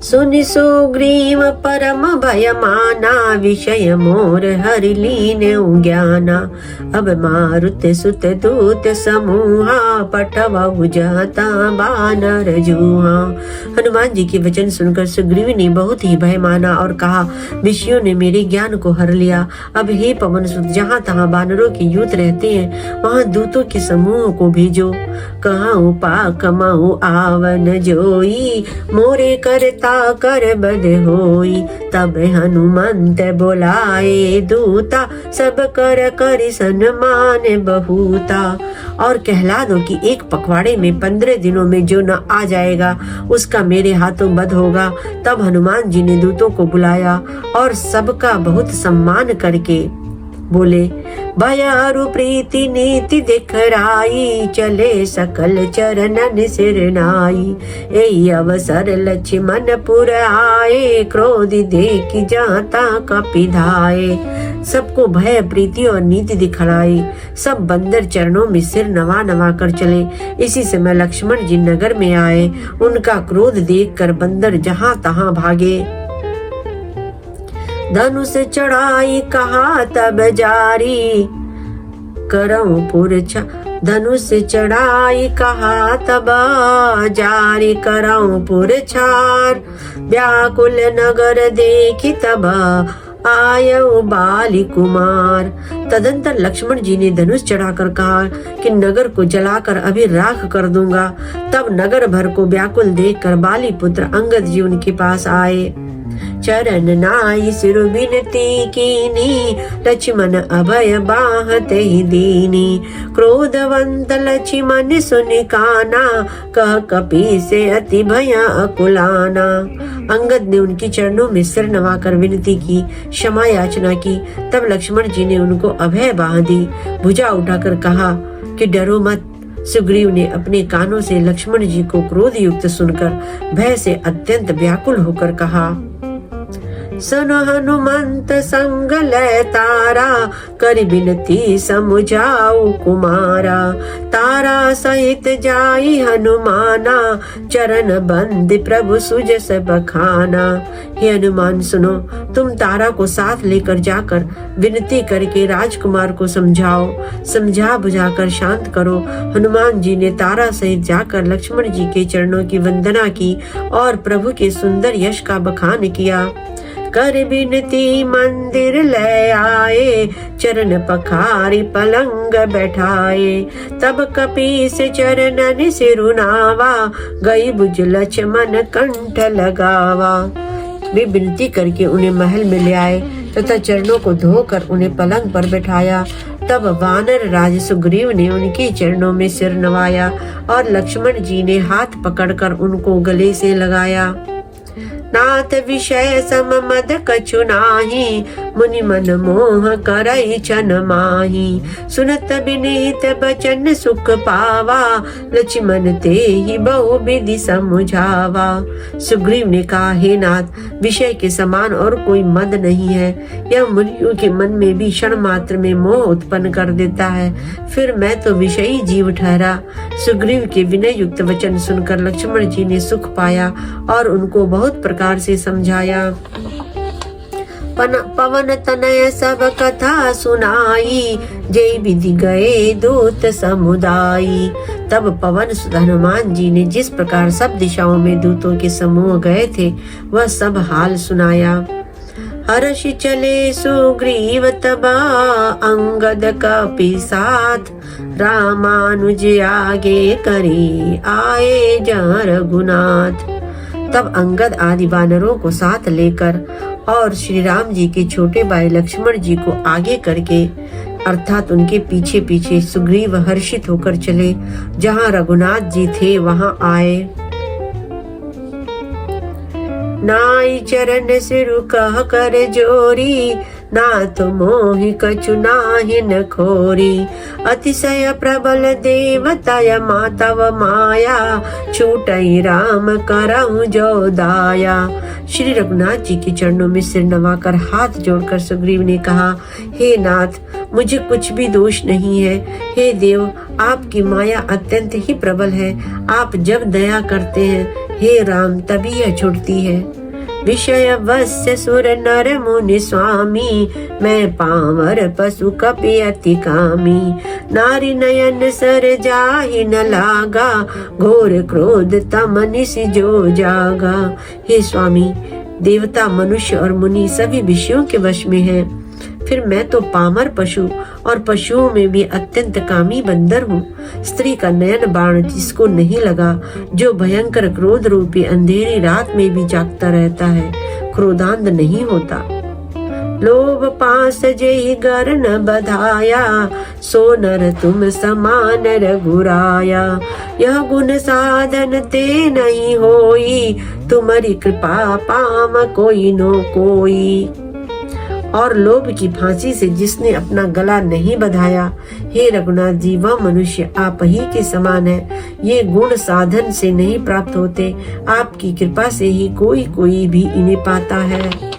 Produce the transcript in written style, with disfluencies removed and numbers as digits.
सुनि सुग्रीव परम भयमाना, विषय मोर हरि लीन्यु ज्ञाना। अब मारुत सुत दूत समूहा, पठवहु जाता बानर जूहा। हनुमान जी के वचन सुनकर सुग्रीव ने बहुत ही भय माना और कहा, विषयों ने मेरे ज्ञान को हर लिया। अब हे पवन सुत, जहाँ तहाँ बानरों के यूथ रहते हैं, वहाँ दूतों के समूह को भेजो। कहूँ पाक महु आवन जोई, मोरे करता कर बद होई। तब हनुमंत बोलाए दूता, सब कर करि सन्मान बहुता। और कहला दो कि एक पखवाड़े में 15 दिनों में जो न आ जाएगा, उसका मेरे हाथों बध होगा। तब हनुमान जी ने दूतों को बुलाया और सबका बहुत सम्मान करके बोले, भयारु प्रीति नीति दिखराई, चले सकल चरणन सिर नाई। एहि अवसर लक्ष्मण पुर आए, क्रोध देखि जाता कपिधाए। सबको भय प्रीति और नीति दिखलाई, सब बंदर चरणों में सिर नवा नवा कर चले। इसी समय लक्ष्मण जी नगर में आए। उनका क्रोध देखकर बंदर जहाँ तहाँ भागे। धनुष चढ़ाई कहा तब जारी, करऊं पुरछा। धनुष चढ़ाई कहा तब जारी, करऊं पुरछार। व्याकुल नगर देखी तब आयऊ बाली कुमार। तदंतर लक्ष्मण जी ने धनुष चढ़ाकर कहा कि नगर को जलाकर अभी राख कर दूंगा। तब नगर भर को व्याकुल देखकर बाली पुत्र अंगद जी उनके पास आए। चरण नाई सिर विनती कीनी, लक्ष्मण अभय बाहत ही दीनी। क्रोधवंत लक्ष्मण सुनि काना, कह कपि से अति भया अकुलाना। अंगद ने उनकी चरणों में सिर नवाकर विनती की, क्षमा याचना की। तब लक्ष्मण जी ने उनको अभय बाह दी, भुजा उठाकर कहा कि डरो मत। सुग्रीव ने अपने कानों से लक्ष्मण जी को क्रोध युक्त सुनकर भय से अत्यंत व्याकुल होकर कहा, सुन हनुमंत संग लय तारा, कर बिनती समुझाऊ कुमारा। तारा सहित जाई हनुमाना, चरण बंद प्रभु सुजस बखाना। हे हनुमान सुनो, तुम तारा को साथ लेकर जाकर विनती करके राजकुमार को समझाओ, समझा बुझाकर शांत करो। हनुमान जी ने तारा सहित जाकर लक्ष्मण जी के चरणों की वंदना की और प्रभु के सुंदर यश का बखान किया। कर बिनती मंदिर ले आए, चरण पखारी पलंग बैठाए। तब कपि से चरणन सिरुनावा, गई बुझ लक्ष्मण कंठ लगावा। वे विनती करके उन्हें महल में ले आए तथा चरणों को धोकर उन्हें पलंग पर बैठाया। तब वानर राज सुग्रीव ने उनके चरणों में सिर नवाया और लक्ष्मण जी ने हाथ पकड़कर उनको गले से लगाया। नाथ विषय सम मद कछु नाही, मुनि मन मोह करई छन माही। सुनत विनीत बचन सुख पावा, लक्ष्मण ते ही बहु विधि समझावा। सुग्रीव ने कहा, हे नाथ, विषय के समान और कोई मद नहीं है। यह मुनियों के मन में भी क्षण मात्र में मोह उत्पन्न कर देता है। फिर मैं तो विषयी जीव ठहरा। सुग्रीव के विनय युक्त वचन सुनकर लक्ष्मण जी ने सुख पाया और उनको बहुत प्रकार से समझाया। पवन तनय सब कथा सुनाई, जय विधि गए दूत समुदाई। तब पवन सुत हनुमान जी ने जिस प्रकार सब दिशाओं में दूतों के समूह गए थे, वह सब हाल सुनाया। हर्ष चले सुग्रीव तबा, अंगद कपि साथ। रामानुज आगे करी आए जहाँ रघुनाथ। तब अंगद आदि वानरों को साथ लेकर और श्री राम जी के छोटे भाई लक्ष्मण जी को आगे करके अर्थात उनके पीछे पीछे सुग्रीव हर्षित होकर चले। जहाँ रघुनाथ जी थे वहाँ आए। नाई चरण सिर कह कर जोरी, नाथ मोहि कछु नाहि न खोरी। अतिशय प्रबल देवतय मातव माया, छूटई राम करहु जो दाया। श्री रघुनाथ जी के चरणों में सिर नवाकर हाथ जोड़कर सुग्रीव ने कहा, हे नाथ, मुझे कुछ भी दोष नहीं है। हे देव, आपकी माया अत्यंत ही प्रबल है। आप जब दया करते हैं हे राम तभी यह छूटती है। विषय वश्य सुर नर मुनि स्वामी, मैं पावर पशु कपि अति कामी। नारी नयन सर जाहि न लागा, घोर क्रोध तम निसि जो जागा। हे स्वामी, देवता मनुष्य और मुनि सभी विषयों के वश में हैं, फिर मैं तो पामर पशु और पशुओं में भी अत्यंत कामी बंदर हूँ। स्त्री का नयन बाण जिसको नहीं लगा, जो भयंकर क्रोध रूपी अंधेरी रात में भी जागता रहता है, क्रोधांध नहीं होता। लोभ पास जेहि गर न बधाया, सो नर तुम समान रघुराया। यह गुण साधन ते नहीं होई, तुम्हारी कृपा पाम कोई नो कोई। और लोभ की फांसी से जिसने अपना गला नहीं बधाया, हे रघुनाथ जी, वह मनुष्य आप ही के समान है। ये गुण साधन से नहीं प्राप्त होते, आपकी कृपा से ही कोई कोई भी इन्हें पाता है।